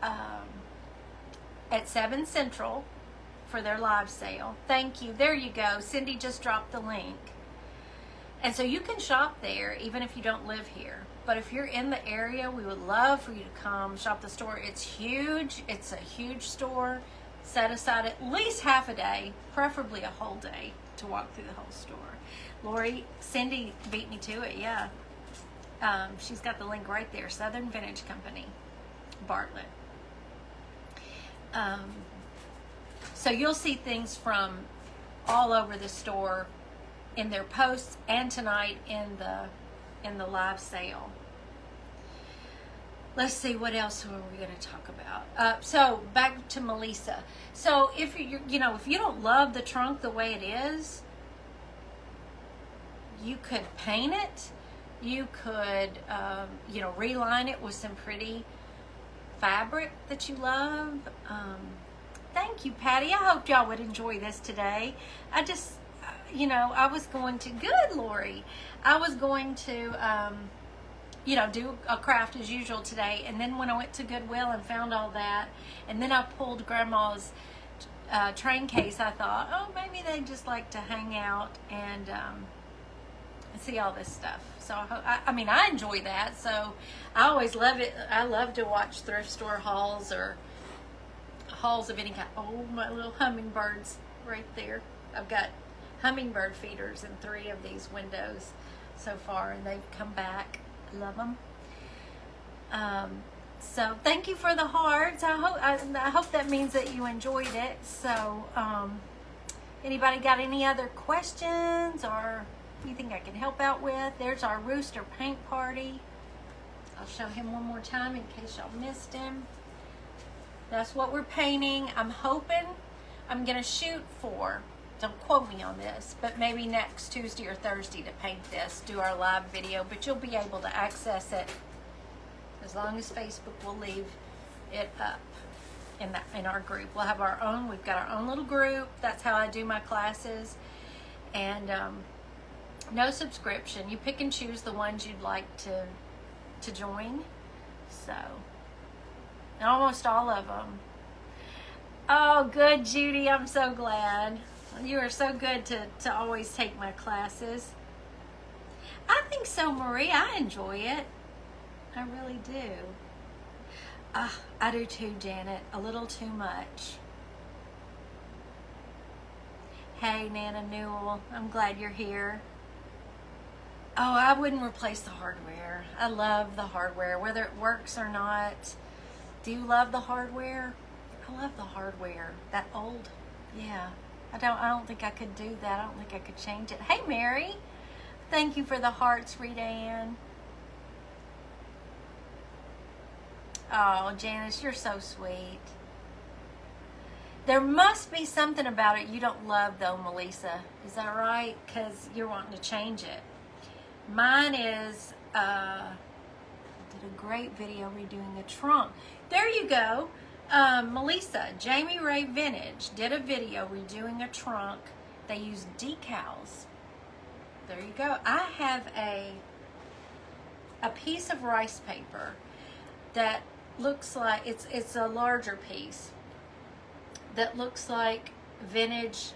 at 7 Central for their live sale. Thank you. There you go. Cindy just dropped the link. And so you can shop there even if you don't live here. But if you're in the area, we would love for you to come shop the store. It's huge. It's a huge store. Set aside at least half a day, preferably a whole day, to walk through the whole store. Lori, Cindy beat me to it, yeah. She's got the link right there. Southern Vintage Company, Bartlett. So you'll see things from all over the store in their posts and tonight in the live sale. Let's see, what else are we going to talk about? So back to Melissa. So if you don't love the trunk the way it is, you could paint it. You could, reline it with some pretty fabric that you love. Thank you, Patty. I hope y'all would enjoy this today. I just, I was going to, good, Lori. I was going to you know, do a craft as usual today. And then when I went to Goodwill and found all that, and then I pulled Grandma's train case, I thought, oh, maybe they just like to hang out and see all this stuff. So I mean, I enjoy that. So I always love it. I love to watch thrift store hauls or hauls of any kind. Oh, my little hummingbirds right there. I've got hummingbird feeders in 3 of these windows so far, and they've come back. Love them. So thank you for the hearts. I hope that means that you enjoyed it. So anybody got any other questions or anything I can help out with? There's our rooster paint party. I'll show him one more time in case y'all missed him. That's what we're painting. I'm hoping I'm gonna shoot for, don't quote me on this, but maybe next Tuesday or Thursday to paint this, do our live video, but you'll be able to access it as long as Facebook will leave it up in our group. We'll have our own, we've got our own little group. That's how I do my classes. And no subscription. You pick and choose the ones you'd like to join. So, almost all of them. Oh, good, Judy. I'm so glad. You are so good to always take my classes. I think so, Marie. I enjoy it. I really do. I do too, Janet. A little too much. Hey, Nana Newell. I'm glad you're here. Oh, I wouldn't replace the hardware. I love the hardware, whether it works or not. Do you love the hardware? I love the hardware. That old, yeah. I don't think I could do that. I don't think I could change it. Hey, Mary. Thank you for the hearts, Rita Ann. Oh, Janice, you're so sweet. There must be something about it you don't love, though, Melissa. Is that right? Because you're wanting to change it. Mine is, I did a great video redoing a trunk. There you go. Melissa, Jamie Ray Vintage did a video redoing a trunk. They used decals. There you go. I have a piece of rice paper that looks like, it's a larger piece that looks like vintage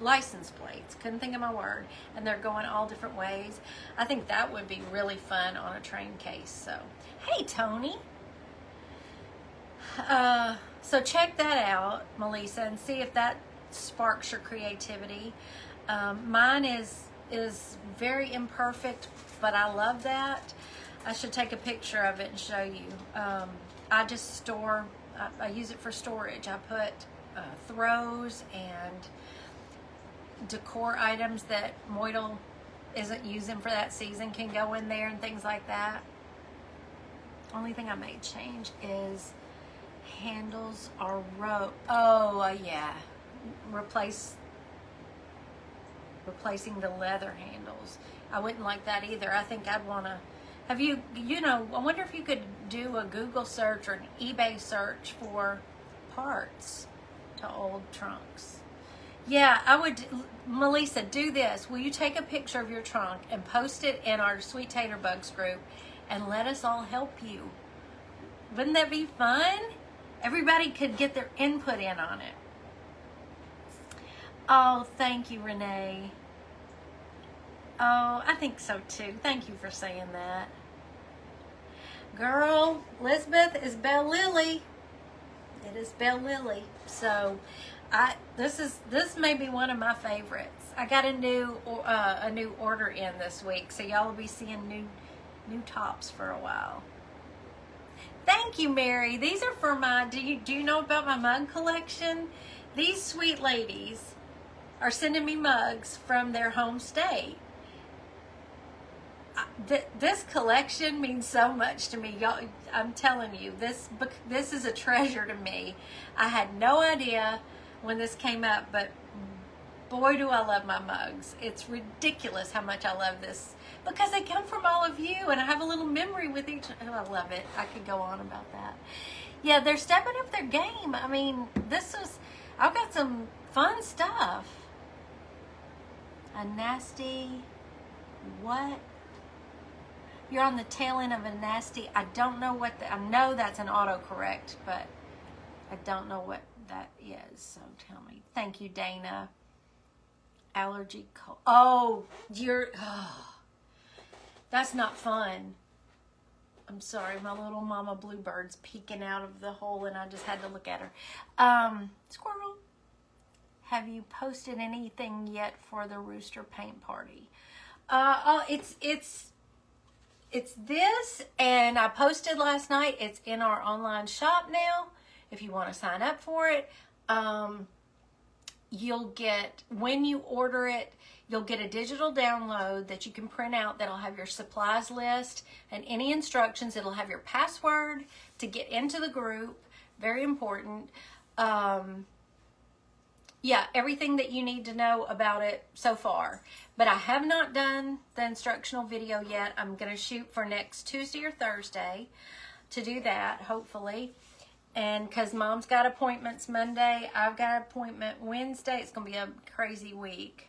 license plates. Couldn't think of my word. And they're going all different ways. I think that would be really fun on a train case. So, hey, Tony. So check that out, Melissa, and see if that sparks your creativity. Mine is very imperfect, but I love that. I should take a picture of it and show you. I just store, I use it for storage. I put throws and decor items that Moidle isn't using for that season can go in there and things like that. Only thing I may change is handles are yeah, replacing the leather handles. I wouldn't like that either. I think I'd want to have I wonder if you could do a Google search or an eBay search for parts to old trunks. Yeah, I would. Melissa, do this. Will you take a picture of your trunk and post it in our Sweet Tater Bugs group and let us all help you? Wouldn't that be fun? Everybody could get their input in on it. Oh, thank you, Renee. Oh, I think so too. Thank you for saying that. Girl, Elizabeth is Bell Lily. It is Bell Lily. So, this may be one of my favorites. I got a new order in this week, so y'all will be seeing new tops for a while. Thank you, Mary. These are for my, do you know about my mug collection? These sweet ladies are sending me mugs from their home state. This collection means so much to me. Y'all, I'm telling you, this is a treasure to me. I had no idea when this came up, but boy, do I love my mugs. It's ridiculous how much I love this because they come from all of you, and I have a little memory with each. Oh, I love it. I could go on about that. Yeah, they're stepping up their game. I mean, I've got some fun stuff. A nasty, what? You're on the tail end of a nasty, I don't know what, I know that's an autocorrect, but I don't know what that is, so tell me. Thank you, Dana. Allergy cold. Oh, that's not fun. I'm sorry, my little mama bluebird's peeking out of the hole and I just had to look at her. Squirrel, have you posted anything yet for the rooster paint party? It's this, and I posted last night. It's in our online shop now. If you want to sign up for it, you'll get, when you order it, you'll get a digital download that you can print out that'll have your supplies list and any instructions. It'll have your password to get into the group. Very important. Yeah, everything that you need to know about it so far. But I have not done the instructional video yet. I'm going to shoot for next Tuesday or Thursday to do that, hopefully. And because Mom's got appointments Monday, I've got an appointment Wednesday. It's going to be a crazy week.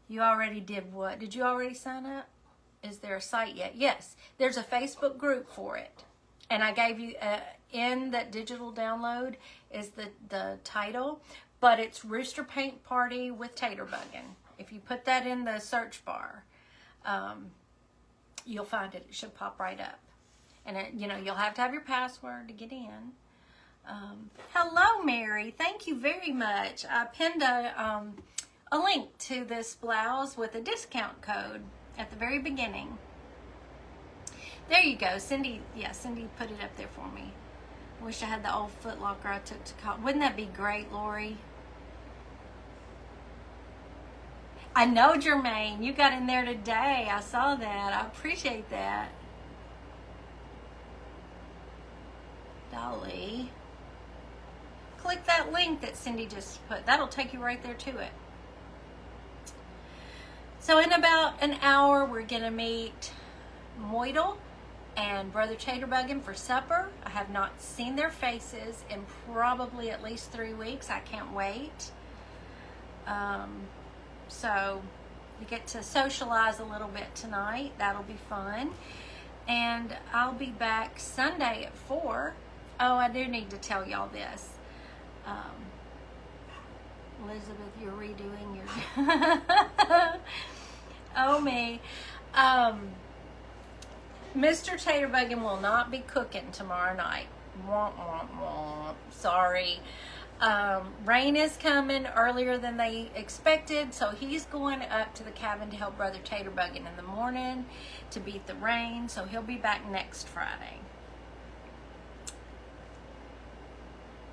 You already did what? Did you already sign up? Is there a site yet? Yes, there's a Facebook group for it. And I gave you, in that digital download is the title. But it's Rooster Paint Party with Tater Buggin'. If you put that in the search bar, you'll find it. It should pop right up. And, you'll have to have your password to get in. Hello, Mary. Thank you very much. I pinned a link to this blouse with a discount code at the very beginning. There you go. Cindy put it up there for me. Wish I had the old Foot Locker I took to college. Wouldn't that be great, Lori? I know, Jermaine. You got in there today. I saw that. I appreciate that. Dolly. Click that link that Cindy just put. That'll take you right there to it. So in about an hour, we're going to meet Moidle and Brother Taterbuggin for supper. I have not seen their faces in probably at least 3 weeks. I can't wait. So we get to socialize a little bit tonight. That'll be fun. And I'll be back Sunday at 4. Oh, I do need to tell y'all this. Elizabeth, you're redoing your... Oh, me. Mr. Taterbuggin will not be cooking tomorrow night. Womp, womp, womp. Sorry. Rain is coming earlier than they expected, so he's going up to the cabin to help Brother Taterbuggin in the morning to beat the rain, so he'll be back next Friday.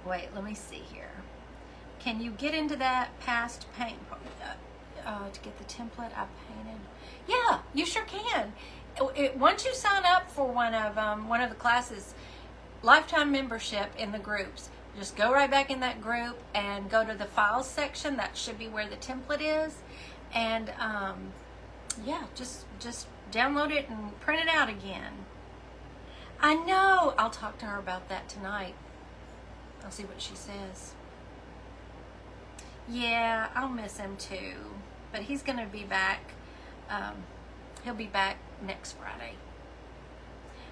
Wait, let me see here. Can you get into that past paint to get the template I painted? Yeah, you sure can. Once you sign up for one of the classes, lifetime membership in the groups, just go right back in that group and go to the files section. That should be where the template is. And yeah, just download it and print it out again. I know. I'll talk to her about that tonight. I'll see what she says. Yeah, I'll miss him too. But he's going to be back. He'll be back next Friday.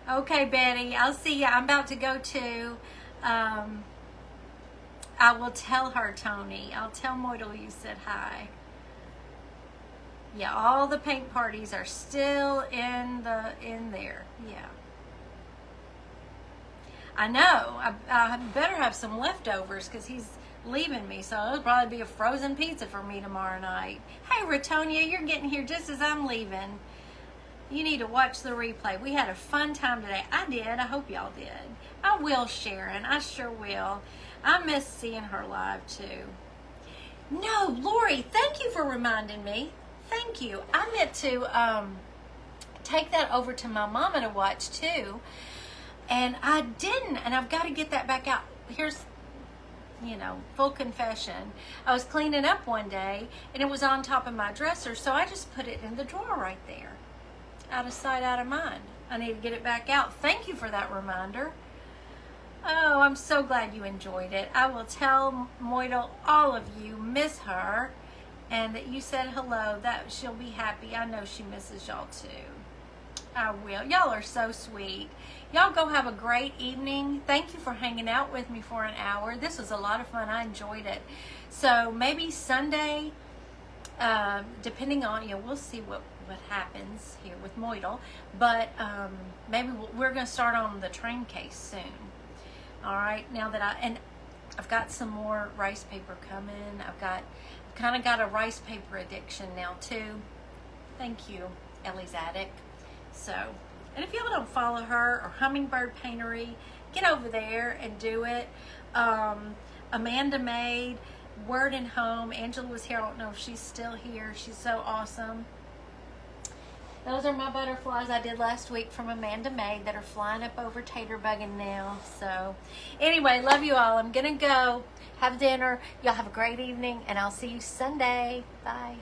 Okay, Betty, I'll see you. I'm about to go too. I will tell her, Tony. I'll tell Moidle you said hi. Yeah, all the paint parties are still in there. Yeah. I know. I better have some leftovers because he's leaving me, so it'll probably be a frozen pizza for me tomorrow night. Hey, Ratonia, you're getting here just as I'm leaving. You need to watch the replay. We had a fun time today. I did. I hope y'all did. I will, Sharon. I sure will. I miss seeing her live too. No, Lori, thank you for reminding me. Thank you. I meant to take that over to my mama to watch too. And I didn't, and I've got to get that back out. Here's, full confession. I was cleaning up one day, and it was on top of my dresser, so I just put it in the drawer right there. Out of sight, out of mind. I need to get it back out. Thank you for that reminder. Oh, I'm so glad you enjoyed it. I will tell Moidle all of you miss her, and that you said hello. That she'll be happy. I know she misses y'all too. I will. Y'all are so sweet. Y'all go have a great evening. Thank you for hanging out with me for an hour. This was a lot of fun. I enjoyed it. So maybe Sunday, depending on, we'll see what happens here with Moidle. But maybe we're going to start on the train case soon. All right. Now that I've got some more rice paper coming. I've kind of got a rice paper addiction now too. Thank you, Ellie's Attic. So, and if y'all don't follow her or Hummingbird Paintery, get over there and do it. Amanda made Word and Home. Angela was here. I don't know if she's still here. She's so awesome. Those are my butterflies I did last week from Amanda made that are flying up over tater bugging now. So, anyway, love you all. I'm going to go have dinner. Y'all have a great evening, and I'll see you Sunday. Bye.